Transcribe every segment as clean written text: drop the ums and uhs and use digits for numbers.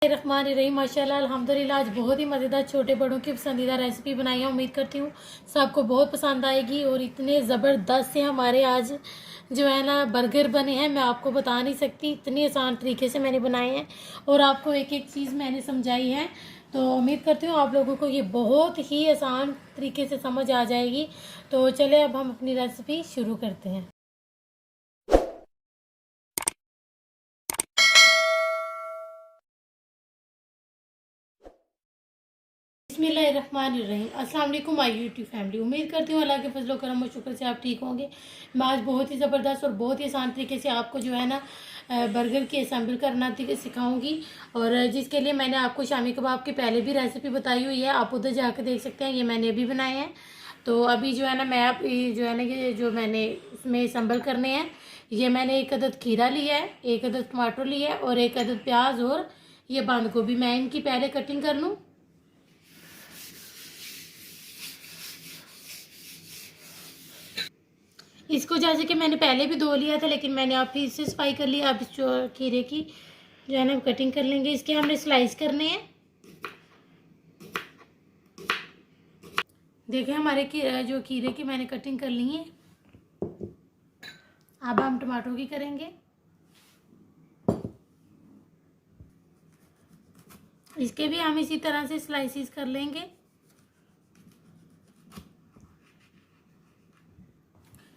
रहमानिर्रहीम माशाल्लाह अल्हम्दुलिल्लाह। आज बहुत ही मज़ेदार छोटे बड़ों की पसंदीदा रेसिपी बनाई है। उम्मीद करती हूँ सबको बहुत पसंद आएगी। और इतने ज़बरदस्त से हमारे आज जो है ना बर्गर बने हैं, मैं आपको बता नहीं सकती, इतने आसान तरीके से मैंने बनाए हैं और आपको एक एक चीज़ मैंने समझाई है। तो उम्मीद करती हूँ आप लोगों को ये बहुत ही आसान तरीके से समझ आ जाएगी। तो चले अब हम अपनी रेसिपी शुरू करते हैं। बिस्मिल्लाहिर्रहमानिर्रहीम। अस्सलाम वालेकुम माय यूट्यूब फैमिली। उम्मीद करती हूँ अल्लाह के फजलो करम और शुक्र से आप ठीक होंगे। मैं आज बहुत ही ज़बरदस्त और बहुत ही आसान तरीके से आपको जो है ना बर्गर की असेंबल करना सिखाऊंगी। और जिसके लिए मैंने आपको शामी कबाब की पहले भी रेसिपी बताई हुई है, आप उधर जाकर देख सकते हैं। ये मैंने अभी बनाए हैं। तो अभी जो है ना मैं आप जो है ना ये जो मैंने इसमें असेंबल करने हैं, ये मैंने एक अदद खीरा लिया है, एक अदद टमाटर लिया है और एक अदद प्याज और ये बंद गोभी। मैं इनकी पहले कटिंग कर लूँ। इसको जैसे कि मैंने पहले भी धो लिया था, लेकिन मैंने अब फिर से सफाई कर लिया। अब इस जो खीरे की जो है ना कटिंग कर लेंगे। इसके हमने स्लाइस करने हैं। देखिए हमारे जो खीरे की मैंने कटिंग कर ली है। अब हम टमाटो की करेंगे। इसके भी हम इसी तरह से स्लाइसिस कर लेंगे।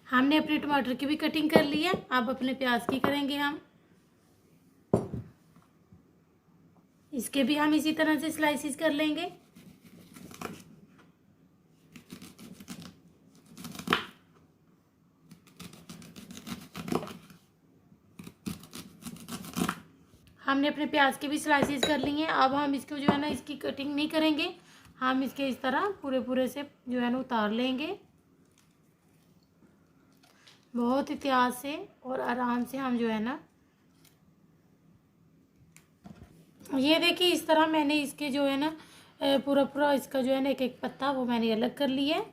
हमने अपने टमाटर की भी कटिंग कर ली है। अब अपने प्याज की करेंगे हम। इसके भी हम इसी तरह से स्लाइसिस कर लेंगे। हमने अपने प्याज के भी स्लाइसिस कर ली हैं। अब हम इसको जो है ना इसकी कटिंग नहीं करेंगे, हम इसके इस तरह पूरे पूरे से जो है ना उतार लेंगे। बहुत एहतियात से और आराम से हम जो है ना, ये देखिए इस तरह मैंने इसके जो है ना पूरा पूरा इसका जो है ना एक एक पत्ता वो मैंने अलग कर लिया है।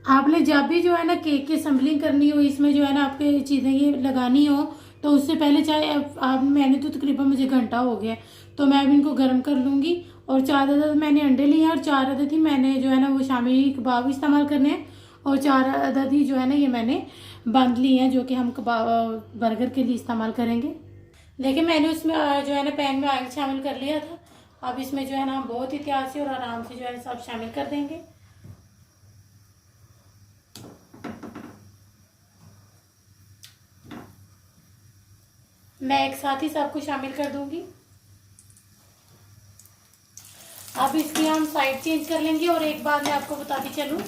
आपने जब भी जो है ना केक की असेंबलिंग करनी हो, इसमें जो है ना आपके चीज़ें ये लगानी हो, तो उससे पहले चाहे आप मैंने तो तकरीबन मुझे घंटा हो गया, तो मैं भी इनको गर्म कर लूँगी। और 4 अदद मैंने अंडे लिए हैं और 4 अदद ही मैंने जो है ना वो शामी कबाब इस्तेमाल करने हैं। और 4 अदद ही जो है ना ये मैंने बांध लिए हैं, जो कि हम कबाब बर्गर के लिए इस्तेमाल करेंगे। देखिए मैंने उसमें जो है ना पैन में ऑयल शामिल कर लिया था। अब इसमें जो है ना हम बहुत एहतियात से और आराम से जो है सब शामिल कर देंगे। मैं एक साथ ही सब कुछ शामिल कर दूंगी। अब इसकी हम साइड चेंज कर लेंगे। और एक बात मैं आपको बताती चलूँ,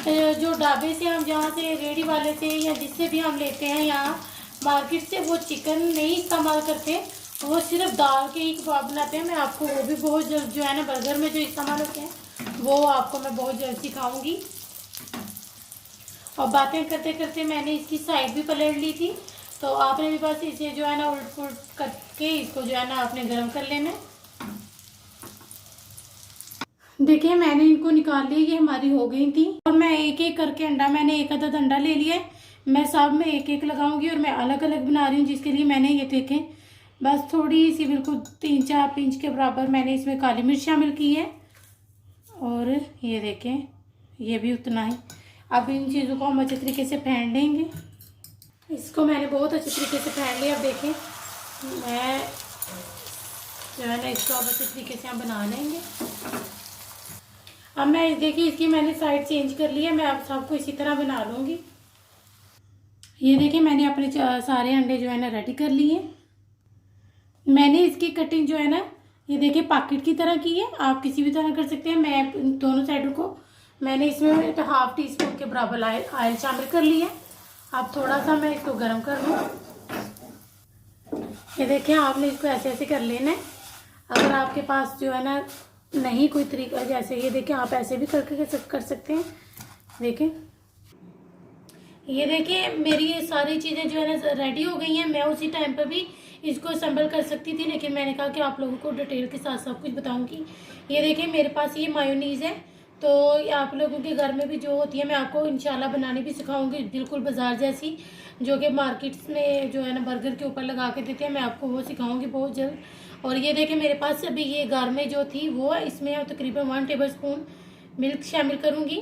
जो ढाबे से हम जहाँ से रेडी वाले से या जिससे भी हम लेते हैं यहाँ मार्केट से, वो चिकन नहीं इस्तेमाल करते, वो सिर्फ दाल के ही कबाब बनाते हैं। मैं आपको वो भी बहुत जल्द जो है ना बर्गर में जो इस्तेमाल होते हैं वो आपको मैं बहुत जल्द सिखाऊंगी। और बातें करते करते मैंने इसकी साइड भी पलट ली थी। तो आपने भी बस इसे जो है ना उलट पुलट करके इसको जो है ना आपने गर्म कर लेना है। देखिए मैंने इनको निकाल लिया, ये हमारी हो गई थी। और मैं एक एक करके अंडा, मैंने एक अदद अंडा ले लिया है। मैं सब में एक एक लगाऊंगी और मैं अलग अलग बना रही हूँ, जिसके लिए मैंने ये देखें बस थोड़ी सी बिल्कुल 3-4 पिंच के बराबर मैंने इसमें काली मिर्च शामिल की है। और ये देखें ये भी उतना ही। अब इन चीज़ों को हम अच्छे तरीके से फेंट लेंगे। इसको मैंने बहुत अच्छे तरीके से फेंट लिया। अब देखें मैं जो है ना इसको अब अच्छे तरीके से हम बना लेंगे। अब मैं देखिए इसकी मैंने साइड चेंज कर ली है। मैं अब सबको इसी तरह बना लूँगी। ये देखिए मैंने अपने सारे अंडे जो है ना रेडी कर लिए। मैंने इसकी कटिंग जो है ना ये देखिए पॉकेट की तरह की है, आप किसी भी तरह कर सकते हैं। मैं दोनों साइडों को मैंने इसमें ½ टीस्पून के बराबर ऑयल शामिल कर लिया है। अब थोड़ा सा मैं इसको गर्म कर लूँ। ये देखिए आपने इसको ऐसे ऐसे कर लेना है। अगर आपके पास जो है ना नहीं कोई तरीका, जैसे ये देखिए आप ऐसे भी करके कर सकते हैं। देखें ये देखिए मेरी ये सारी चीज़ें जो है ना रेडी हो गई हैं। मैं उसी टाइम पर भी इसको असेंबल कर सकती थी, लेकिन मैंने कहा कि आप लोगों को डिटेल के साथ सब कुछ बताऊंगी। ये देखिए मेरे पास ये मायोनीज़ है, तो आप लोगों के घर में भी जो होती है मैं आपको इंशाल्लाह बनाने भी सिखाऊंगी, बिल्कुल बाजार जैसी। जो कि मार्केट्स में जो है ना बर्गर के ऊपर लगा के देते हैं, मैं आपको वो सिखाऊंगी बहुत जल्द। और ये देखें मेरे पास अभी ये गारमे जो थी वो, इसमें तकरीबन 1 टेबलस्पून मिल्क शामिल करूँगी।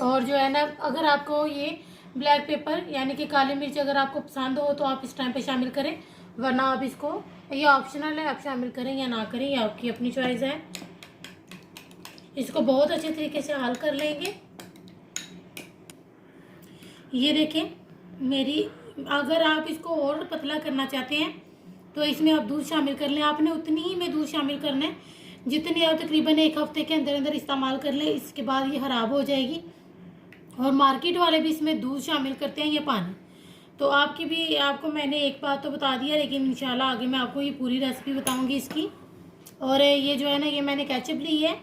और जो है ना अगर आपको ये ब्लैक पेपर यानी कि काली मिर्च अगर आपको पसंद हो तो आप इस टाइम पे शामिल करें, वरना आप इसको, ये ऑप्शनल है, आप शामिल करें या ना करें, ये आपकी अपनी चॉइस है। इसको बहुत अच्छे तरीके से हल कर लेंगे। ये देखें मेरी, अगर आप इसको और पतला करना चाहते हैं तो इसमें आप दूध शामिल कर लें। आपने उतनी ही में दूध शामिल करना है जितनी आप तकरीबन 1 हफ्ते के अंदर अंदर इस्तेमाल कर लें, इसके बाद ये ख़राब हो जाएगी। और मार्केट वाले भी इसमें दूध शामिल करते हैं या पानी। तो आपको मैंने एक बात तो बता दिया, लेकिन इंशाल्लाह आगे मैं आपको ये पूरी रेसिपी बताऊंगी इसकी। और ये जो है ना ये मैंने केचप ली है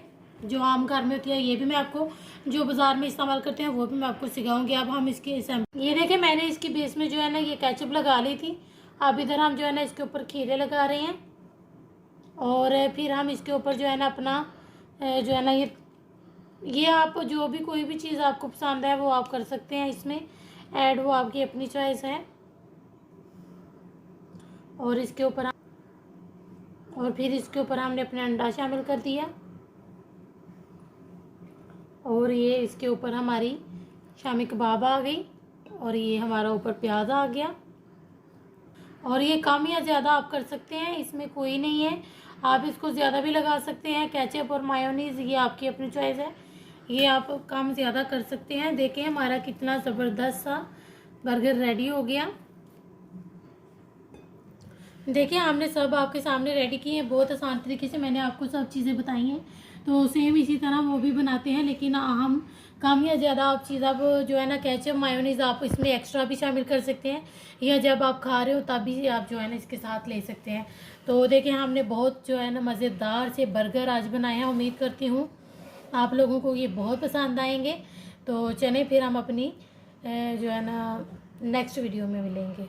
जो आम घर में होती है, ये भी मैं आपको जो बाज़ार में इस्तेमाल करते हैं वो भी मैं आपको सिखाऊंगी। अब हम इसके ये देखें मैंने इसकी बेस में जो है ना ये केचप लगा ली थी। अब इधर हम जो है ना इसके ऊपर खीरे लगा रहे हैं। और फिर हम इसके ऊपर जो है ना अपना जो है ना ये आप जो भी कोई भी चीज़ आपको पसंद है वो आप कर सकते हैं इसमें ऐड, वो आपकी अपनी चॉइस है। और इसके ऊपर और फिर इसके ऊपर हमने अपना अंडा शामिल कर दिया। और ये इसके ऊपर हमारी शामी कबाब आ गई। और ये हमारा ऊपर प्याज आ गया। और ये कम या ज़्यादा आप कर सकते हैं, इसमें कोई नहीं है, आप इसको ज़्यादा भी लगा सकते हैं। केचप और मायोनीज़ ये आपकी अपनी चॉइस है, ये आप कम ज़्यादा कर सकते हैं। देखें हमारा कितना ज़बरदस्त सा बर्गर रेडी हो गया। देखिए हमने सब आपके सामने रेडी किए हैं, बहुत आसान तरीके से मैंने आपको सब चीज़ें बताई हैं। तो सेम इसी तरह वो भी बनाते हैं, लेकिन हम कम या ज़्यादा आप चीज़ आप जो है ना केचप मायोनीज़ आप इसमें एक्स्ट्रा भी शामिल कर सकते हैं, या जब आप खा रहे हो तभी आप जो है ना इसके साथ ले सकते हैं। तो देखिए हमने बहुत जो है ना मज़ेदार से बर्गर आज बनाए हैं। उम्मीद करती हूँ आप लोगों को ये बहुत पसंद आएंगे। तो चलें फिर हम अपनी जो है ना नेक्स्ट वीडियो में मिलेंगे।